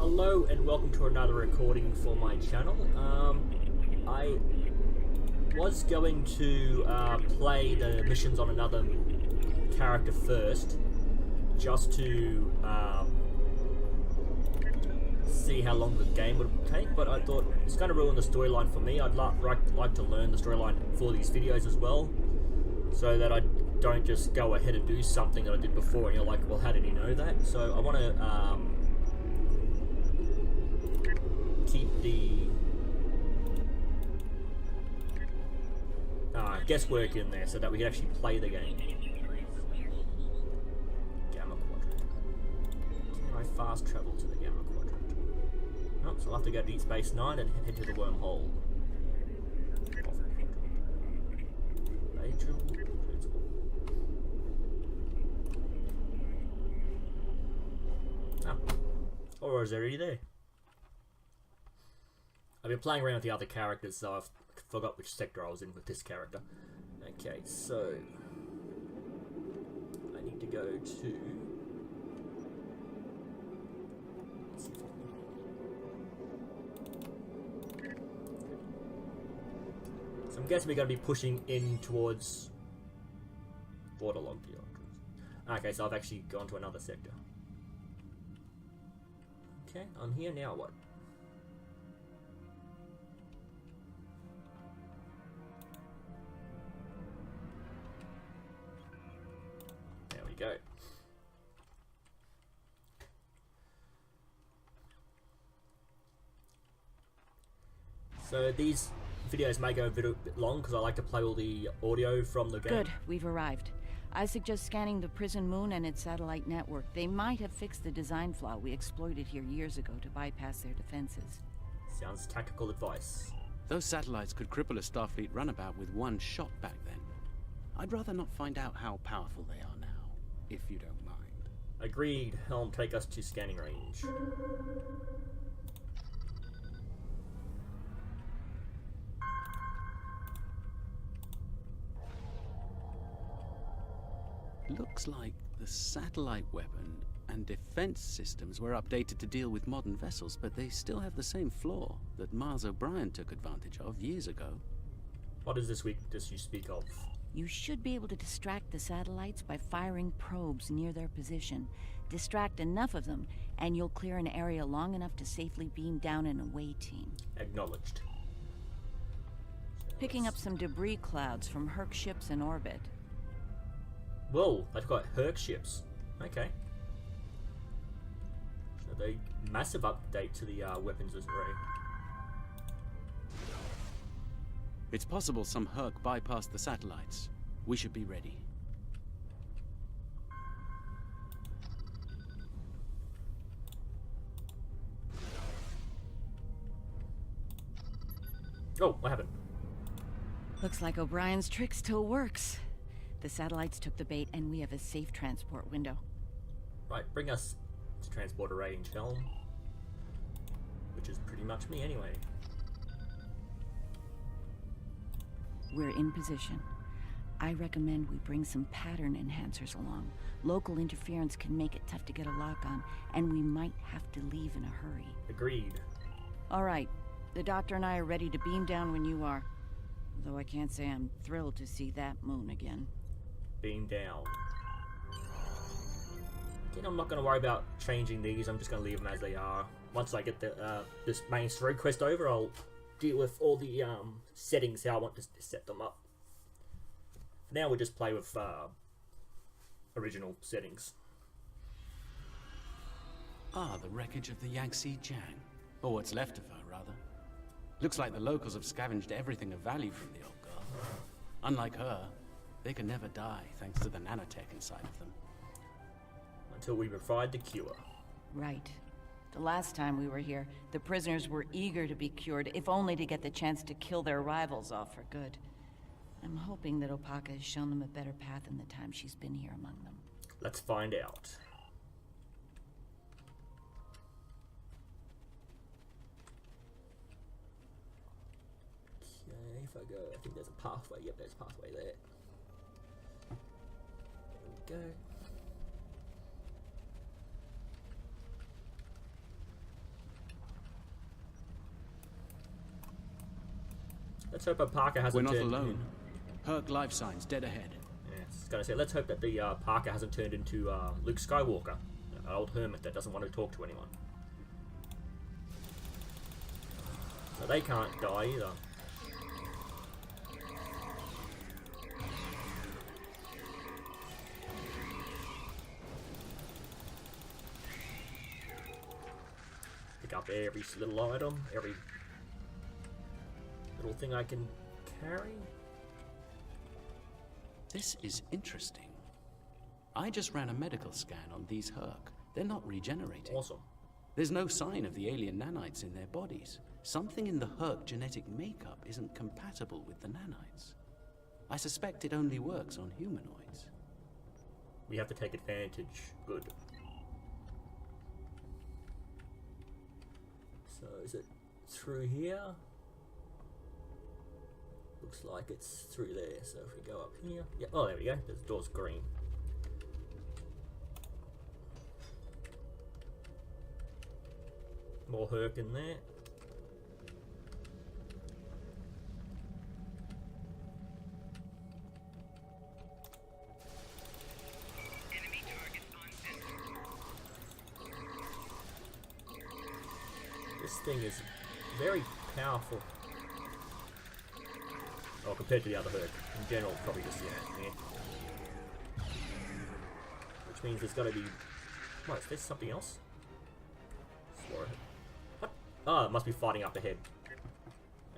Hello and welcome to another recording for my channel. I was going to play the missions on another character first, just to see how long the game would take, but I thought it's going to ruin the storyline for me. I'd like to learn the storyline for these videos as well, so that I don't just go ahead and do something that I did before and you're like, well, how did he know that? So I want to keep the guesswork in there so that we can actually play the game. Gamma Quadrant. Can I fast travel to the Gamma Quadrant? Oh, so I'll have to go to Deep Space Nine and head to the wormhole. Or is it already there? I've been playing around with the other characters, so I've forgot which sector I was in with this character. Okay, so I need to go to. Let's see if I can... So I'm guessing we're going to be pushing in towards waterlogged geometries. Okay, so I've actually gone to another sector. Okay, I'm here now. What? There we go. So these videos may go a bit long because I like to play all the audio from the game. Good, we've arrived. I suggest scanning the prison moon and its satellite network. They might have fixed the design flaw we exploited here years ago to bypass their defenses. Sounds tactical advice. Those satellites could cripple a Starfleet runabout with one shot back then. I'd rather not find out how powerful they are now, if you don't mind. Agreed. Helm, take us to scanning range. Looks like the satellite weapon and defense systems were updated to deal with modern vessels, but they still have the same flaw that Mars O'Brien took advantage of years ago. What is this weakness you speak of? You should be able to distract the satellites by firing probes near their position. Distract enough of them, and you'll clear an area long enough to safely beam down an away team. Acknowledged. Picking up some debris clouds from Herc ships in orbit. Whoa, they've got Herc ships. Okay. So they massive update to the weapons array. It's possible some Herc bypassed the satellites. We should be ready. Oh, what happened? Looks like O'Brien's trick still works. The satellites took the bait, and we have a safe transport window. Right, bring us to transport range, Helm. Which is pretty much me anyway. We're in position. I recommend we bring some pattern enhancers along. Local interference can make it tough to get a lock on, and we might have to leave in a hurry. Agreed. All right. The doctor and I are ready to beam down when you are. Though I can't say I'm thrilled to see that moon again. Beam down. Again, I'm not going to worry about changing these. I'm just going to leave them as they are. Once I get the this main story quest over, I'll deal with all the settings how I want to set them up. For now, we'll just play with original settings. Ah, the wreckage of the Yangtze Jiang. Or what's left of her, rather. Looks like the locals have scavenged everything of value from the old girl. Unlike her, they can never die thanks to the nanotech inside of them. Until we provide the cure. Right. The last time we were here, the prisoners were eager to be cured, if only to get the chance to kill their rivals off for good. I'm hoping that Opaka has shown them a better path in the time she's been here among them. Let's find out. Okay, if I go, I think there's a pathway. Yep, there's a pathway there. There we go. Let's hope Parker We're hasn't not turned alone. Herc life signs dead ahead. Yeah, I was gonna say, let's hope that the Parker hasn't turned into Luke Skywalker, an old hermit that doesn't want to talk to anyone. So they can't die either. Pick up every little item, every little thing I can carry. This is interesting. I just ran a medical scan on these Herc. They're not regenerating. Awesome. There's no sign of the alien nanites in their bodies. Something in the Herc genetic makeup isn't compatible with the nanites. I suspect it only works on humanoids. We have to take advantage. Good. So is it through here? Looks like it's through there. So if we go up here, yeah. Oh, there we go. The door's green. More Herc in there. Enemy target on sensor. This thing is very powerful. Oh, compared to the other Herc. In general, probably just, yeah. Which means there's got to be... What, is there something else? Swore it. What? Oh, it must be fighting up ahead.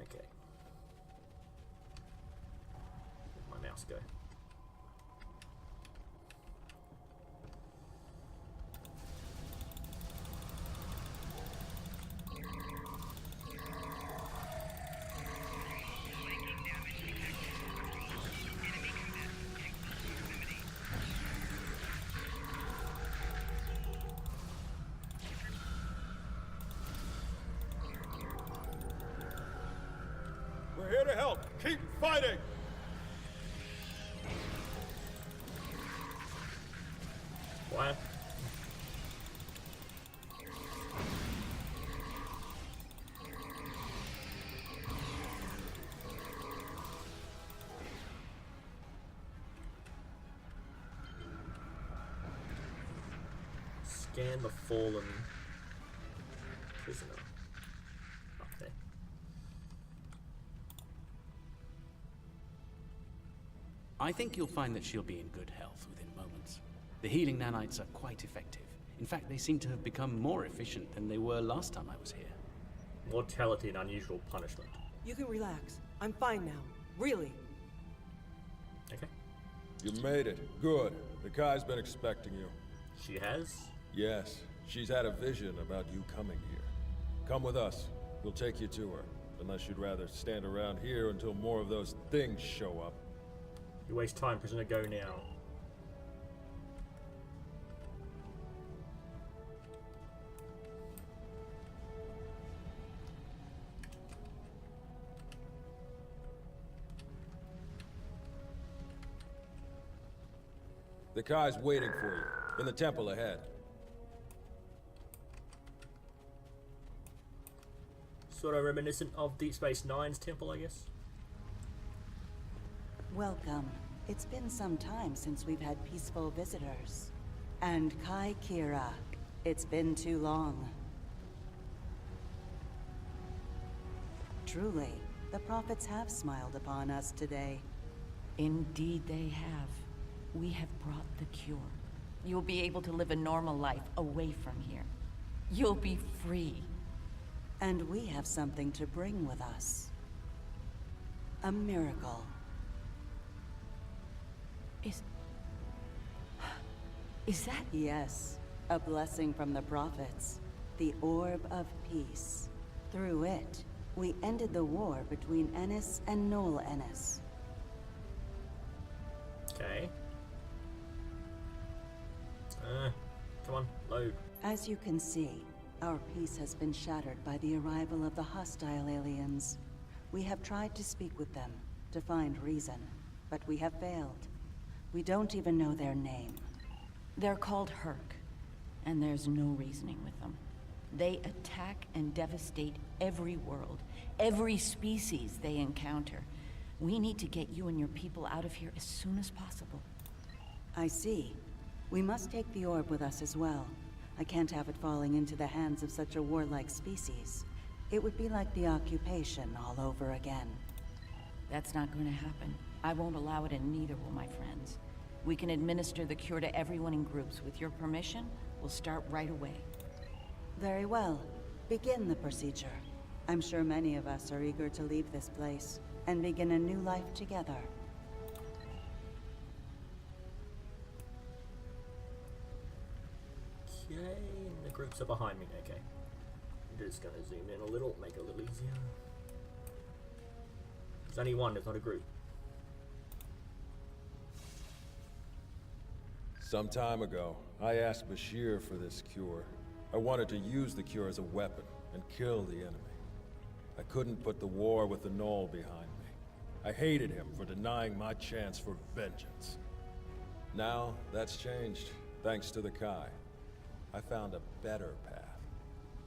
Okay. Where'd my mouse go? Flanking damage detected. Enemy combatants in close proximity. We're here to help. Keep fighting! What? Scan the fallen prisoner. Up there. I think you'll find that she'll be in good health within moments. The healing nanites are quite effective. In fact, they seem to have become more efficient than they were last time I was here. Mortality and unusual punishment. You can relax. I'm fine now. Really. Okay. You made it. Good. The Kai's been expecting you. She has. Yes, she's had a vision about you coming here. Come with us. We'll take you to her. Unless you'd rather stand around here until more of those things show up. You waste time, prisoner. Go now. The Kai's waiting for you, in the temple ahead. Sort of reminiscent of Deep Space Nine's temple, I guess. Welcome. It's been some time since we've had peaceful visitors. And Kai Kira, it's been too long. Truly, the prophets have smiled upon us today. Indeed they have. We have brought the cure. You'll be able to live a normal life away from here. You'll be free. And we have something to bring with us. A miracle. Is that... Yes, a blessing from the prophets. The Orb of Peace. Through it, we ended the war between Ennis and Noel Ennis. Okay. Come on, load. As you can see, our peace has been shattered by the arrival of the hostile aliens. We have tried to speak with them, to find reason, but we have failed. We don't even know their name. They're called Herc, and there's no reasoning with them. They attack and devastate every world, every species they encounter. We need to get you and your people out of here as soon as possible. I see. We must take the orb with us as well. I can't have it falling into the hands of such a warlike species. It would be like the occupation all over again. That's not going to happen. I won't allow it, and neither will my friends. We can administer the cure to everyone in groups. With your permission, we'll start right away. Very well. Begin the procedure. I'm sure many of us are eager to leave this place and begin a new life together. Okay, the groups are behind me. Okay. I'm just gonna zoom in a little, make it a little easier. There's only one, there's not a group. Some time ago, I asked Bashir for this cure. I wanted to use the cure as a weapon and kill the enemy. I couldn't put the war with the Knoll behind me. I hated him for denying my chance for vengeance. Now, that's changed, thanks to the Kai. I found a better path.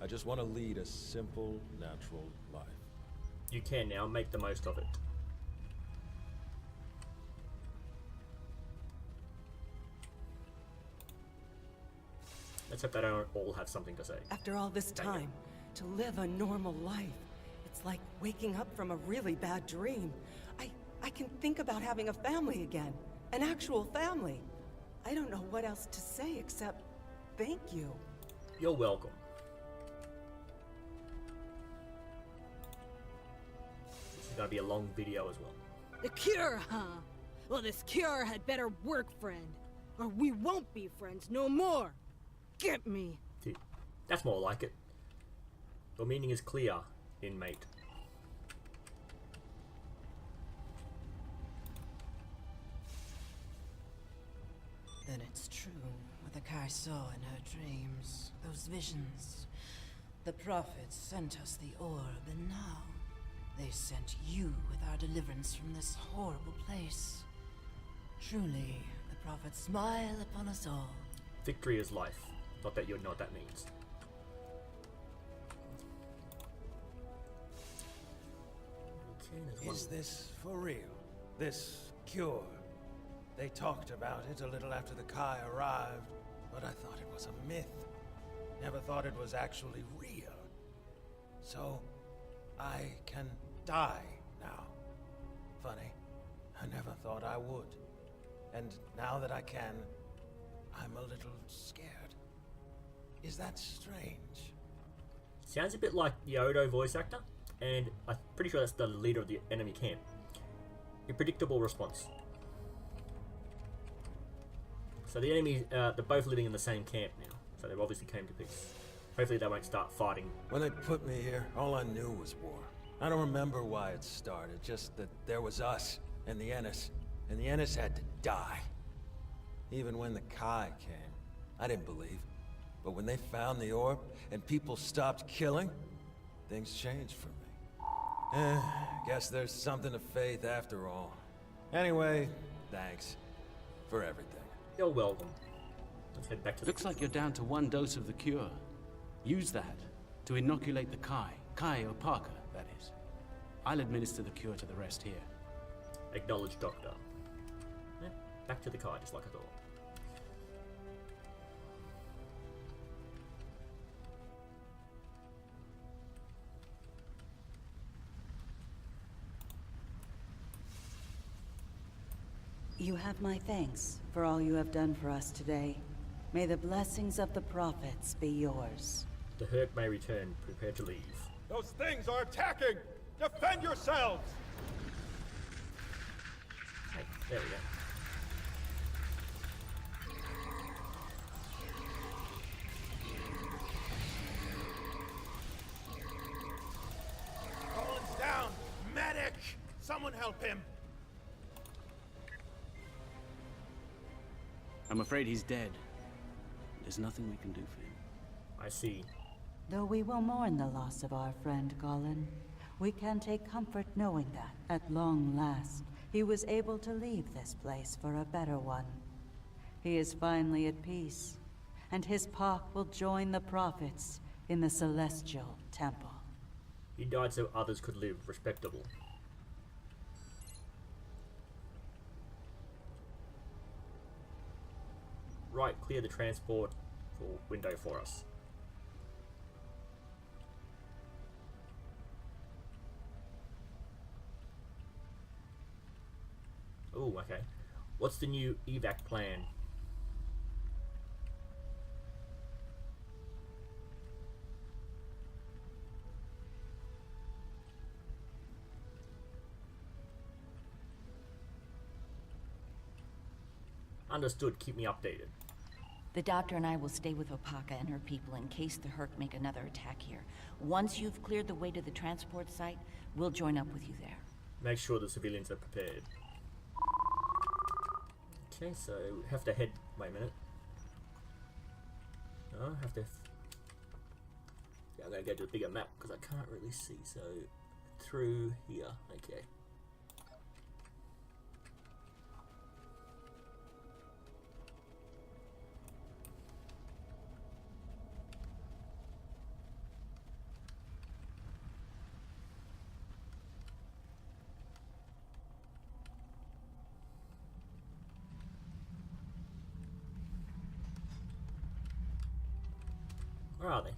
I just want to lead a simple, natural life. You can now make the most of it. Let's hope they don't all have something to say. After all this time, to live a normal life, it's like waking up from a really bad dream. I can think about having a family again. An actual family. I don't know what else to say except thank you. You're welcome. This is gonna be a long video as well. The cure, huh? Well, this cure had better work, friend. Or we won't be friends no more. Get me. See, that's more like it. Your meaning is clear, inmate. Then it's true what the Kai saw in her dreams. Those visions. The prophets sent us the orb, and now they sent you with our deliverance from this horrible place. Truly, the prophets smile upon us all. Victory is life. Not that you know what that means. Okay, there's one. Is this for real? This cure? They talked about it a little after the Kai arrived, but I thought it was a myth. Never thought it was actually real. So, I can die now. Funny, I never thought I would. And now that I can, I'm a little scared. Is that strange? Sounds a bit like the Odo voice actor, and I'm pretty sure that's the leader of the enemy camp. A predictable response. So the enemies, they're both living in the same camp now, so they've obviously came to peace. Hopefully they won't start fighting. When they put me here, all I knew was war. I don't remember why it started, just that there was us and the Ennis had to die. Even when the Kai came, I didn't believe. But when they found the orb and people stopped killing, things changed for me. Guess there's something to faith after all. Anyway, thanks for everything. You're welcome. Let's head back to the... Looks like you're down to 1 dose of the cure. Use that to inoculate the Kai or Parker, that is. I'll administer the cure to the rest here. Acknowledged, Doctor. Yeah, back to the car, just like I thought. You have my thanks for all you have done for us today. May the blessings of the prophets be yours. The hurt may return. Prepare to leave. Those things are attacking! Defend yourselves! Hey, there we go. Colin's down! Medic! Someone help him! I'm afraid he's dead. There's nothing we can do for him. I see. Though we will mourn the loss of our friend Colin, we can take comfort knowing that, at long last, he was able to leave this place for a better one. He is finally at peace, and his Pak will join the prophets in the Celestial Temple. He died so others could live respectable. Right, clear the transport window for us. Oh, okay. What's the new evac plan? Understood, keep me updated. The doctor and I will stay with Opaka and her people in case the Herc make another attack here. Once you've cleared the way to the transport site, we'll join up with you there. Make sure the civilians are prepared. Okay, so we have to head... Wait a minute. No, I have to... Yeah, I'm gonna go to a bigger map because I can't really see, so... Through here, okay. Where are they?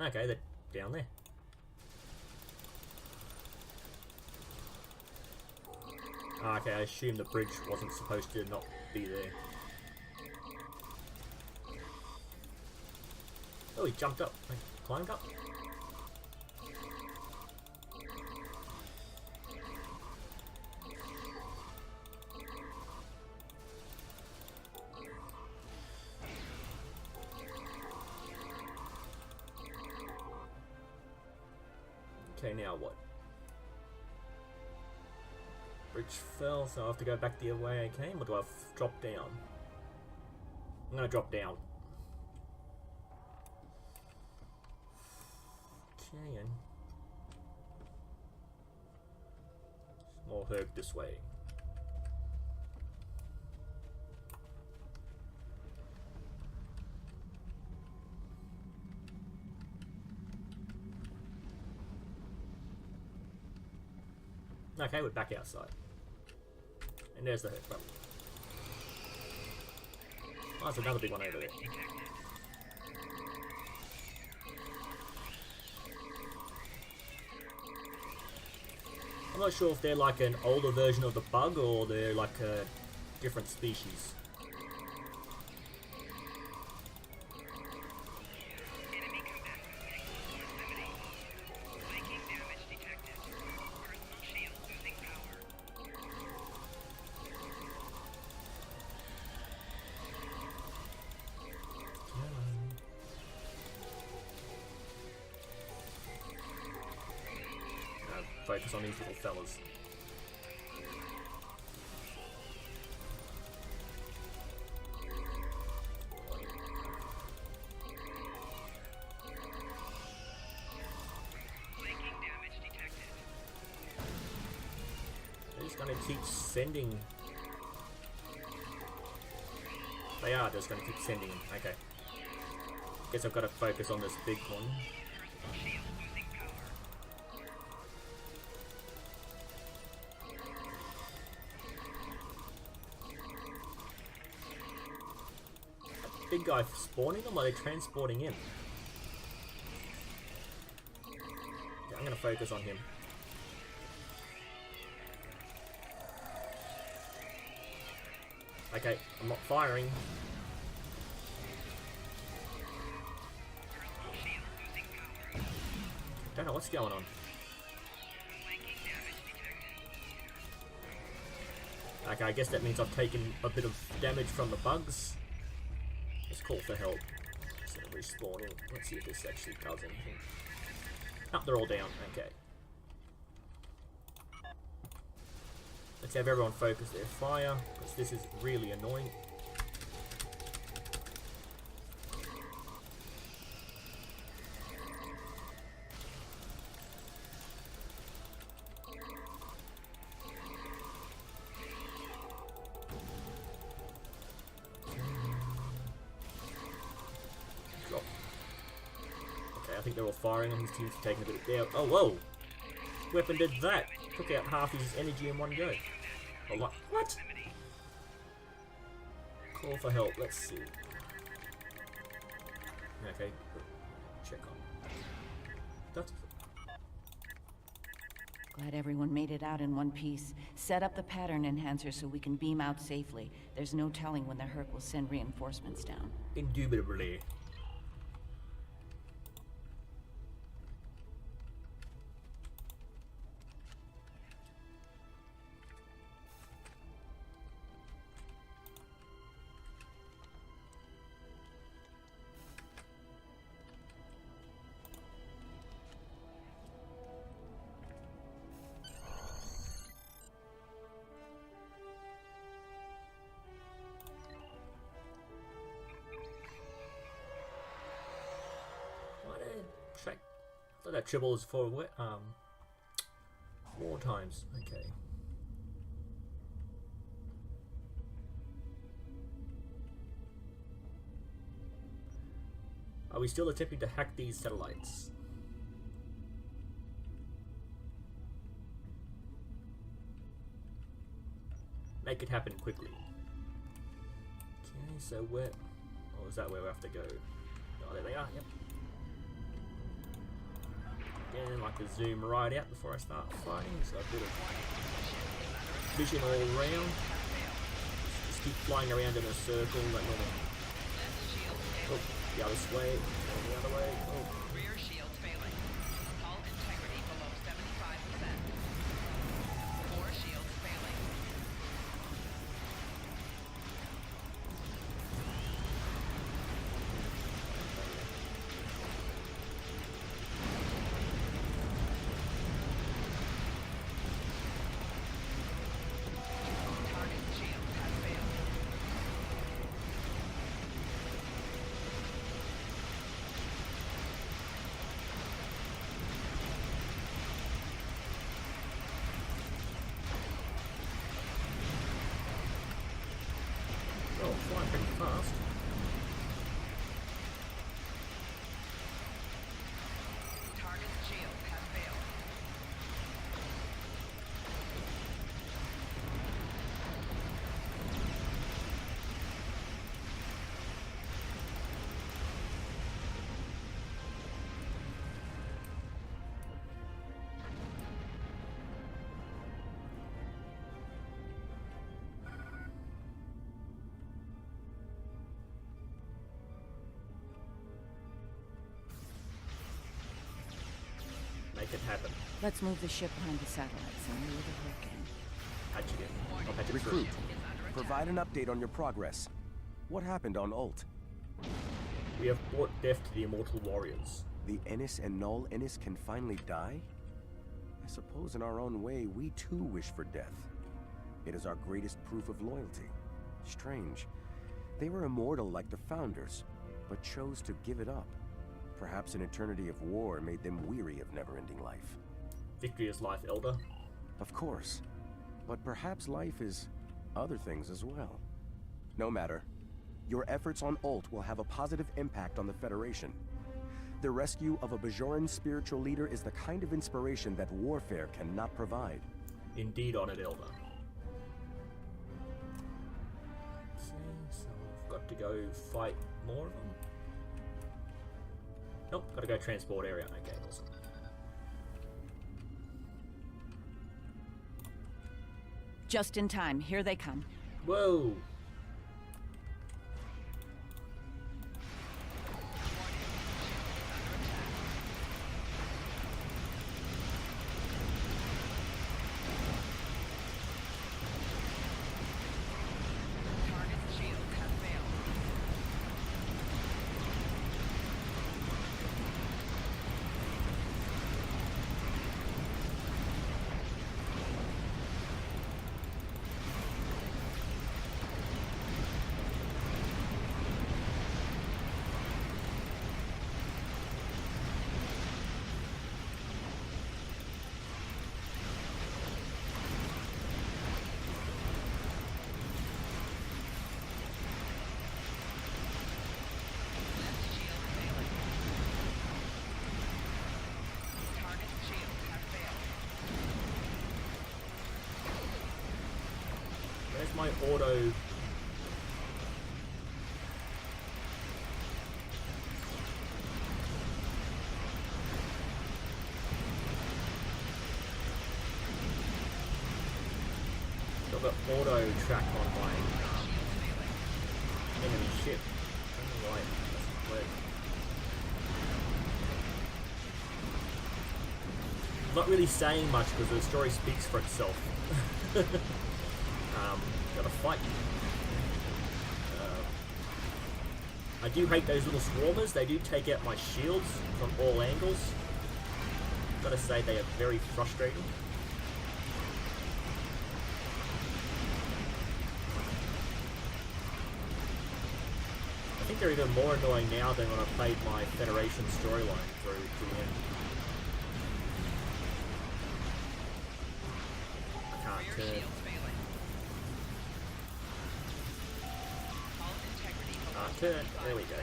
Okay, they're down there. Okay, I assume the bridge wasn't supposed to not be there. Oh, he jumped up. Climbed up. Okay, now what? Bridge fell, so I have to go back the way I came, or do I drop down? I'm gonna drop down. Okay, and more Herc this way. Okay, we're back outside. And there's the Herc. Oh, there's another big one over there. I'm not sure if they're like an older version of the bug or they're like a different species. Enemy combatants eliminated. Flanking damage detected. Personal shield losing power. Focus on these little fellas. Flanking damage detected. They're just gonna keep sending. They are just gonna keep sending them. Okay. Guess I've got to focus on this big one. Personal shield losing power. Big guy spawning them, or are they transporting him? Yeah, I'm gonna focus on him. Okay, I'm not firing. Personal shield losing power. Don't know what's going on. Flanking damage detected. Okay, I guess that means I've taken a bit of damage from the bugs. Let's call for help. So respawning. Let's see if this actually does anything. Oh, they're all down. Okay. Let's have everyone focus their fire, because this is really annoying. I think they're all firing and his team's taking a bit of damage. Oh, whoa! Weapon did that! Took out half his energy in one go. Oh, what? Call for help, let's see. Okay, check on. That's... Glad everyone made it out in one piece. Set up the pattern enhancer so we can beam out safely. There's no telling when the Herc will send reinforcements down. Indubitably. I thought that triple was for war times. Okay. Are we still attempting to hack these satellites? Make it happen quickly. Okay, so where... Oh, is that where we have to go? Oh, there they are, yep. Again, like to zoom right out before I start fighting, so a bit of vision all around. Just keep flying around in a circle, that normal. Oh, the other way, the other way. Oh. Rear shields failing. Hull integrity below 75%. Core shields failing. Target shield has failed. Oh, flying pretty fast. Target shield has failed. Make it happen. Let's move the ship behind the satellites and lure the Herc in. How'd you get? I'll patch it Recruit, first. provide an update on your progress. What happened on Ult? We have brought death to the immortal warriors. The Ennis and Null Ennis can finally die? I suppose in our own way, we too wish for death. It is our greatest proof of loyalty. Strange. They were immortal like the Founders, but chose to give it up. Perhaps an eternity of war made them weary of never-ending life. Victory is life, Elder. Of course. But perhaps life is other things as well. No matter. Your efforts on Ult will have a positive impact on the Federation. The rescue of a Bajoran spiritual leader is the kind of inspiration that warfare cannot provide. Indeed on it, Elder. Okay, so I've got to go fight more of them. Nope, gotta go transport area. Okay, awesome. Just in time. Here they come. Whoa! Target shield has failed. auto. Got the auto track on my enemy ship. Right, that's weird. Not really saying much because the story speaks for itself. Gotta fight. I do hate those little swarmers. They do take out my shields from all angles. Gotta say they are very frustrating. I think they're even more annoying now than when I played my Federation storyline through to the end. I can't turn. Turn. There we go.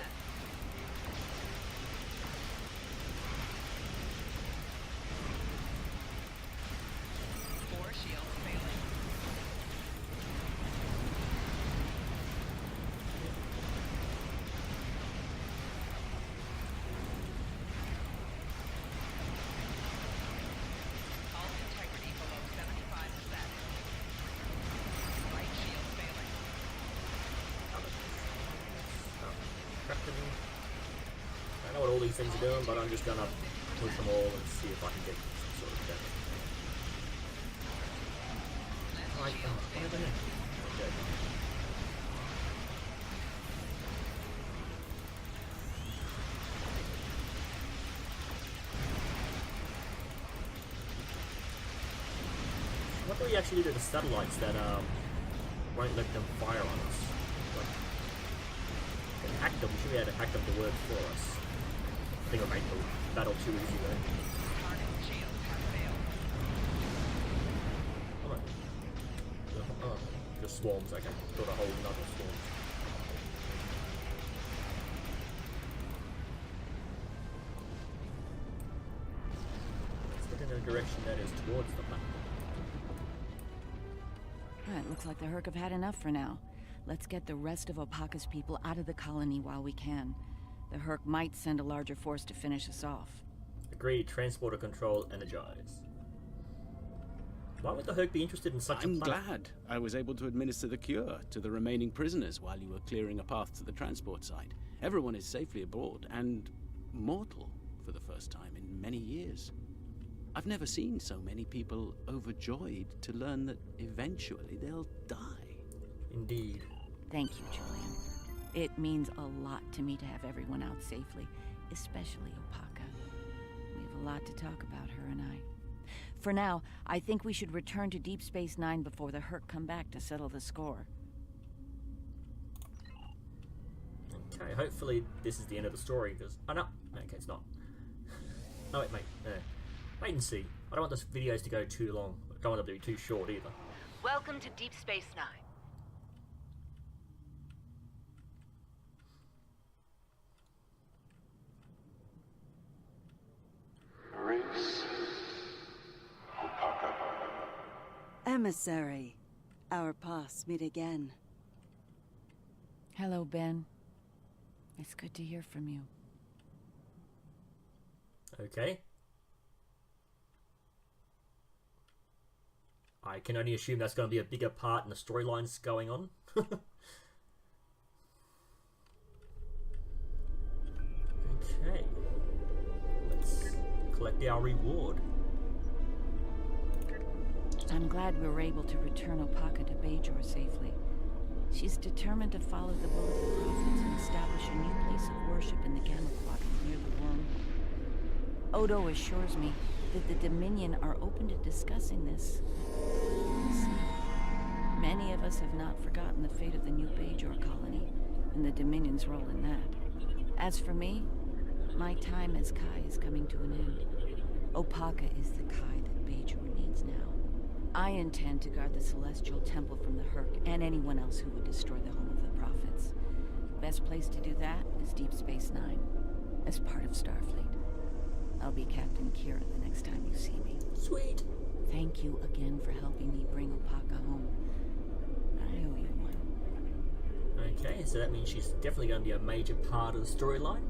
I know what all these things are doing, but I'm just gonna push them all and see if I can get some sort of damage. Right, what are they doing? Okay. What do we actually do to the satellites that won't let them fire on us? Hack them, we should be able to hack them to work for us. I think it'll make the battle too easy though. Oh, just swarms, okay. Got a whole nother swarm. Let's get in a direction that is towards the map. Alright, looks like the Herc have had enough for now. Let's get the rest of Opaka's people out of the colony while we can. The Herc might send a larger force to finish us off. Agreed. Transporter control energized. Why would the Herc be interested in such a plan? I'm glad I was able to administer the cure to the remaining prisoners while you were clearing a path to the transport site. Everyone is safely aboard and mortal for the first time in many years. I've never seen so many people overjoyed to learn that eventually they'll die. Indeed. Thank you, Julian. It means a lot to me to have everyone out safely, especially Opaka. We have a lot to talk about, her and I. For now, I think we should return to Deep Space Nine before the Herc come back to settle the score. Okay, hopefully this is the end of the story, because... Oh, no. Okay, it's not. Oh, wait, mate. Wait and see. I don't want this videos to go too long. I don't want them to be too short, either. Welcome to Deep Space Nine. Emissary, our paths meet again. Hello, Ben. It's good to hear from you. Okay. I can only assume that's going to be a bigger part in the storylines going on. Okay. Let's collect our reward. I'm glad we were able to return Opaka to Bajor safely. She's determined to follow the will of the prophets and establish a new place of worship in the Gamma Quadrant near the worm. Odo assures me that the Dominion are open to discussing this. We'll see. Many of us have not forgotten the fate of the new Bajor colony and the Dominion's role in that. As for me, my time as Kai is coming to an end. Opaka is the Kai that Bajor needs now. I intend to guard the Celestial Temple from the Herc and anyone else who would destroy the home of the Prophets. Best place to do that is Deep Space Nine, as part of Starfleet. I'll be Captain Kira the next time you see me. Sweet. Thank you again for helping me bring Opaka home. I owe you Okay, so that means she's definitely going to be a major part of the storyline.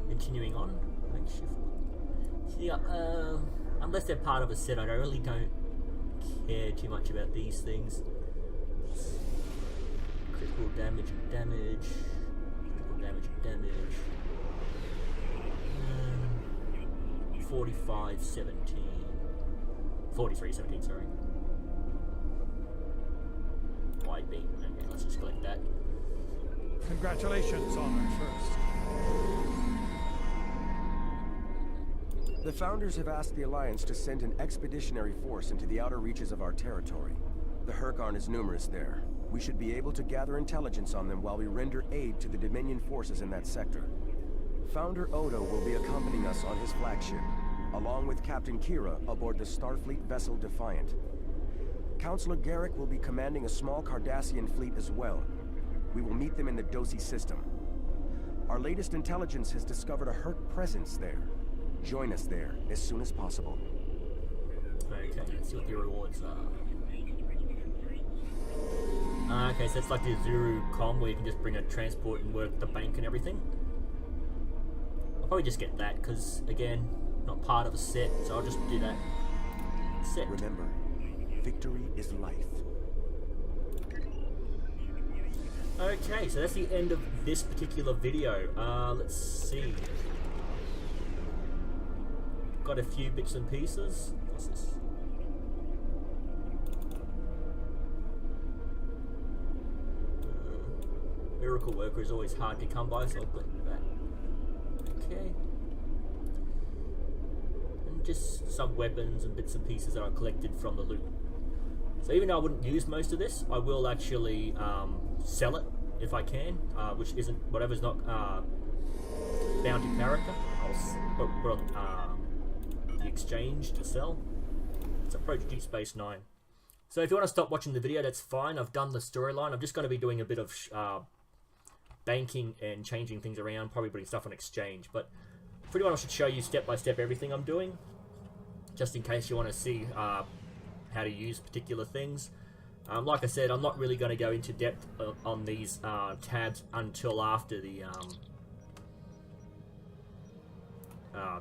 Continuing on, makeshift. Yeah, unless they're part of a set, I really don't care too much about these things. Critical damage and damage. Critical damage and damage. 45, 17. 43, 17, sorry. Wide beam. Okay, let's just collect that. Congratulations on our first. The Founders have asked the Alliance to send an expeditionary force into the outer reaches of our territory. The Hurkarn is numerous there. We should be able to gather intelligence on them while we render aid to the Dominion forces in that sector. Founder Odo will be accompanying us on his flagship, along with Captain Kira aboard the Starfleet vessel Defiant. Councilor Garrick will be commanding a small Cardassian fleet as well. We will meet them in the Dosi system. Our latest intelligence has discovered a Hurk presence there. Join us there as soon as possible. Okay, let's see what the rewards are. Okay, so it's like the Zuru Com where you can just bring a transport and work the bank and everything. I'll probably just get that because, again, not part of a set, so I'll just do that set. Remember, victory is life. Okay, so that's the end of this particular video. Let's see. Got a few bits and pieces. What's this? Miracle Worker is always hard to come by, so I'll click that. Okay. And just some weapons and bits and pieces that I collected from the loot. So even though I wouldn't use most of this, I will actually sell it if I can, which isn't, whatever's not bounty character, I'll put on the exchange to sell. Let's approach Deep Space Nine. So if you want to stop watching the video, that's fine. I've done the storyline. I'm just going to be doing a bit of banking and changing things around, probably putting stuff on exchange. But pretty much I should show you step by step everything I'm doing, just in case you want to see how to use particular things. Like I said, I'm not really going to go into depth on these tabs until after the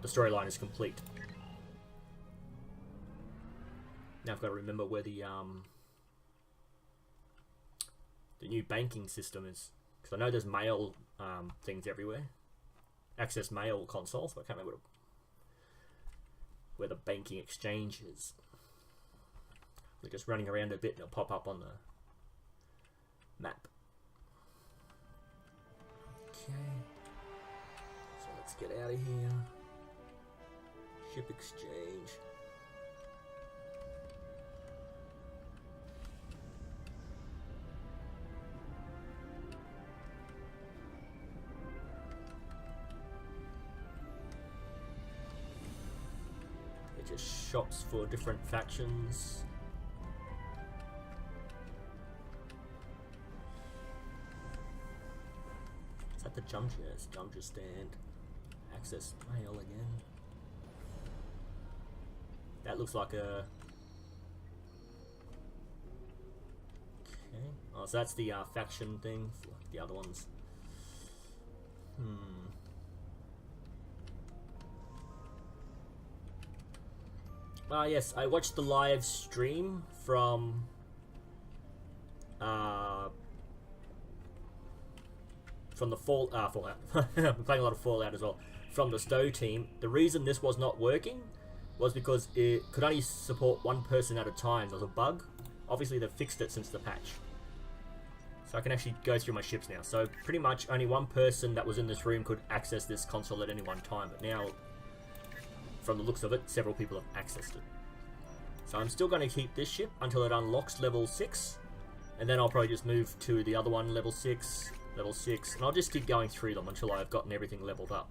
storyline is complete. Now I've got to remember where the new banking system is, because I know there's mail things everywhere. Access mail consoles, but I can't remember where the banking exchange is. We're just running around a bit and it'll pop up on the map. Okay. So let's get out of here. Ship exchange. They're just shops for different factions. The Jumja stand. Access mail again. That looks like a... Okay. Oh, so that's the faction thing. Like the other ones. Yes, I watched the live stream from... from the Fallout. I'm playing a lot of Fallout as well. From the STO team. The reason this was not working was because it could only support one person at a time. There was a bug. Obviously they've fixed it since the patch. So I can actually go through my ships now. So pretty much only one person that was in this room could access this console at any one time. But now, from the looks of it, several people have accessed it. So I'm still going to keep this ship until it unlocks level 6. And then I'll probably just move to the other one, level 6. Level 6, and I'll just keep going through them until I've gotten everything leveled up.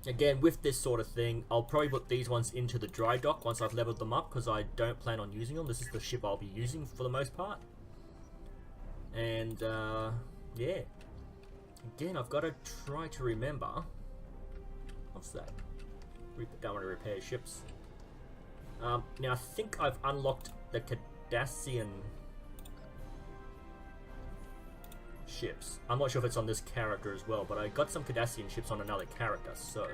Again, with this sort of thing, I'll probably put these ones into the dry dock once I've leveled them up, because I don't plan on using them. This is the ship I'll be using for the most part. And, yeah. Again, I've got to try to remember... What's that? Don't want to repair ships. Now, I think I've unlocked the Cardassian ships. I'm not sure if it's on this character as well, but I got some Cardassian ships on another character, so...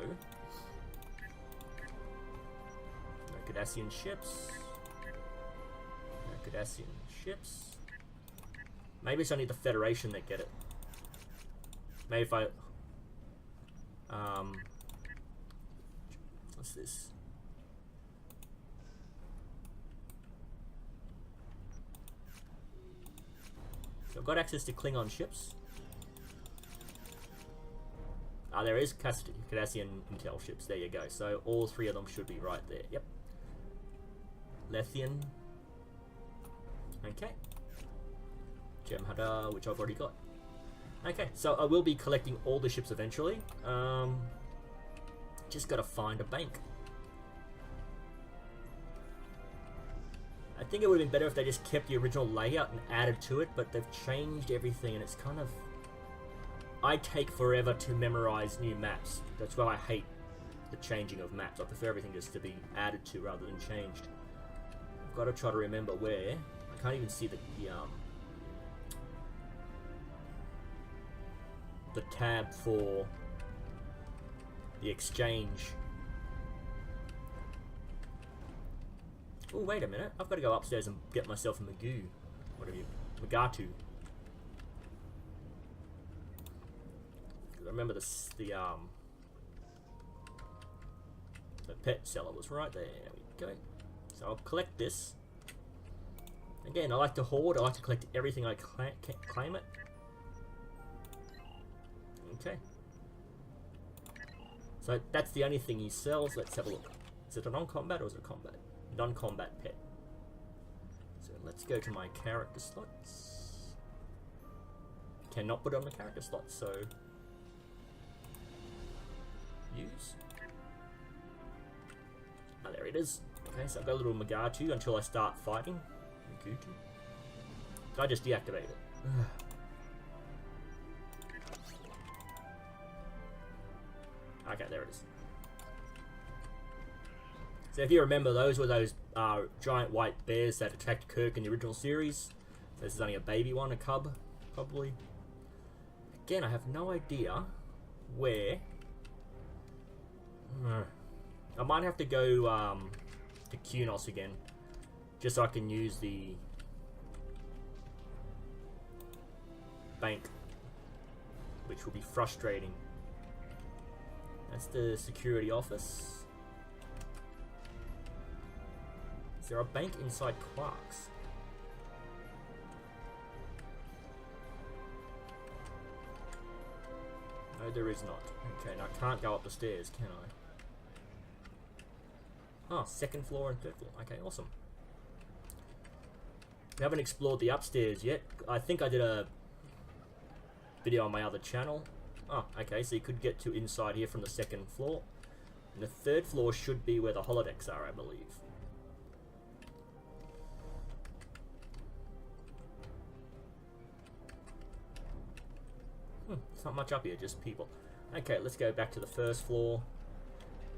No Cardassian ships. No Cardassian ships. Maybe it's only the Federation that get it. Maybe if I... What's this? So I've got access to Klingon ships. Ah, there is Cardassian intel ships. There you go. So all three of them should be right there. Yep. Lethian. Okay. Jem'Hadar, which I've already got. Okay, so I will be collecting all the ships eventually. Just gotta find a bank. I think it would have been better if they just kept the original layout and added to it, but they've changed everything and it's kind of... I take forever to memorize new maps. That's why I hate the changing of maps. I prefer everything just to be added to rather than changed. I've got to try to remember where. I can't even see the tab for the exchange. Oh, wait a minute. I've got to go upstairs and get myself a Magoo. Whatever you... Magatu. I remember the pet seller was right there. There we go. So I'll collect this. Again, I like to hoard. I like to collect everything I claim it. Okay. So that's the only thing he sells. Let's have a look. Is it a non-combat or is it a combat? Non-combat pet. So let's go to my character slots. Cannot put it on the character slot, so use. Ah, there it is. Okay, so I've got a little Magatu until I start fighting. Magatu. Did I just deactivate it? Okay, there it is. So if you remember, those were those giant white bears that attacked Kirk in the original series. This is only a baby one, a cub, probably. Again, I have no idea where. I might have to go to Kunos again, just so I can use the bank, which will be frustrating. That's the security office. Is there a bank inside Quarks? No, there is not. Okay, now I can't go up the stairs, can I? Oh, second floor and third floor. Okay, awesome. We haven't explored the upstairs yet. I think I did a video on my other channel. Oh, okay, so you could get to inside here from the second floor. And the third floor should be where the holodecks are, I believe. There's not much up here, just people. Okay, let's go back to the first floor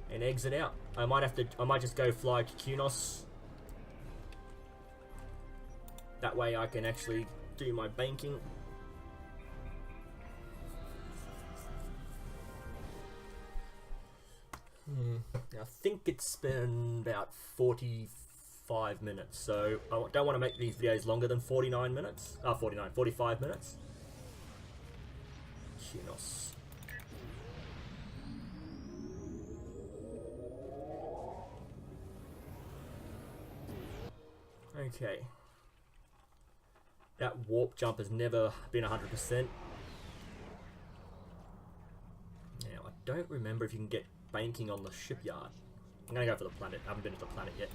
and exit out. I might just go fly to Kunos. That way I can actually do my banking. I think it's been about 45 minutes, so I don't want to make these videos longer than 45 minutes. Kunos. Okay. That warp jump has never been 100%. Now, I don't remember if you can get banking on the shipyard. I'm gonna go for the planet. I haven't been to the planet yet.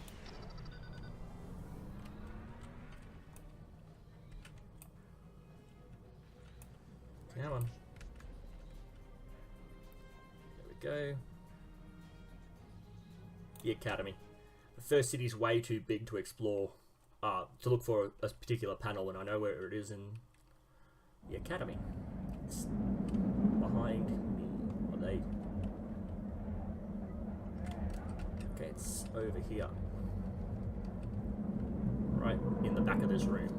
Come on. There we go. The Academy. The first city's way too big to explore, to look for a particular panel, and I know where it is in the Academy. It's behind me. Are they? Okay, it's over here. Right in the back of this room.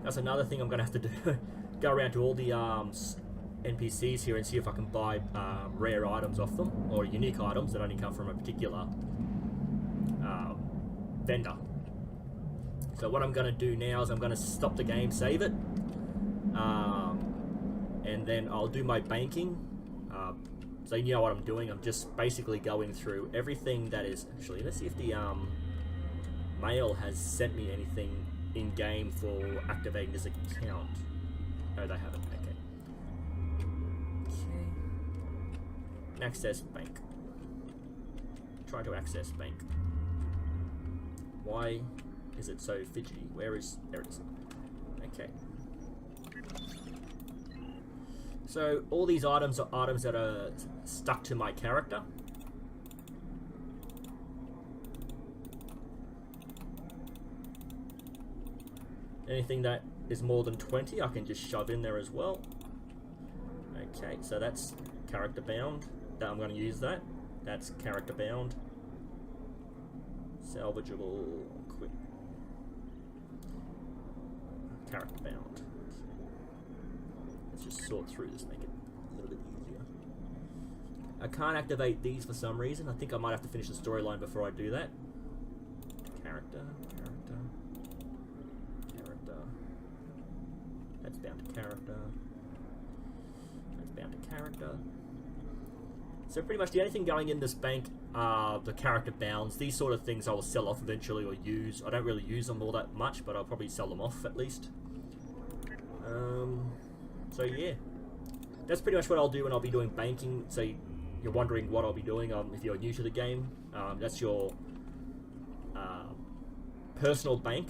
That's another thing I'm gonna have to do. Go around to all the NPCs here and see if I can buy rare items off them, or unique items that only come from a particular vendor. So what I'm gonna do now is I'm gonna stop the game, save it, and then I'll do my banking. So you know what I'm doing. I'm just basically going through everything that is... Actually, let's see if the mail has sent me anything in-game for activating this account. No, they haven't. Okay. Access bank. Try to access bank. Why is it so fidgety? Where is... There it is. Okay. So all these items are items that are stuck to my character. Anything that is more than 20 I can just shove in there as well. Okay, so that's character bound. I'm going to use that. That's character bound. Salvageable, quick. Character bound. Let's just sort through this, make it a little bit easier. I can't activate these for some reason. I think I might have to finish the storyline before I do that. Character. That's bound to character. That's bound to character. So pretty much the only thing going in this bank are the character bounds. These sort of things I will sell off eventually or use. I don't really use them all that much, but I'll probably sell them off at least. So yeah, that's pretty much what I'll do when I'll be doing banking. So you're wondering what I'll be doing if you're new to the game. That's your personal bank.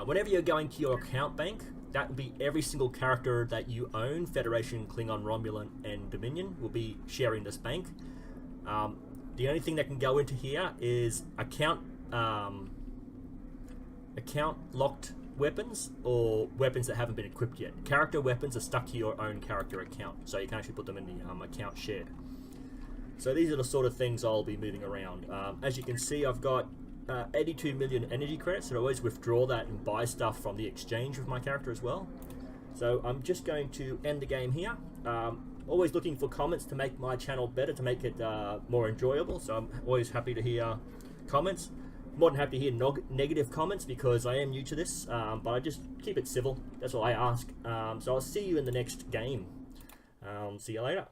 Whenever you're going to your account bank, that will be every single character that you own. Federation, Klingon, Romulan, and Dominion will be sharing this bank. The only thing that can go into here is account locked weapons or weapons that haven't been equipped yet. Character weapons are stuck to your own character account, so you can actually put them in the account shared. So these are the sort of things I'll be moving around. As you can see, I've got 82 million energy credits, and I always withdraw that and buy stuff from the exchange with my character as well. So I'm just going to end the game here. Always looking for comments to make my channel better, to make it more enjoyable, so I'm always happy to hear comments. More than happy to hear negative comments because I am new to this, but I just keep it civil. That's all I ask. So I'll see you in the next game. See you later.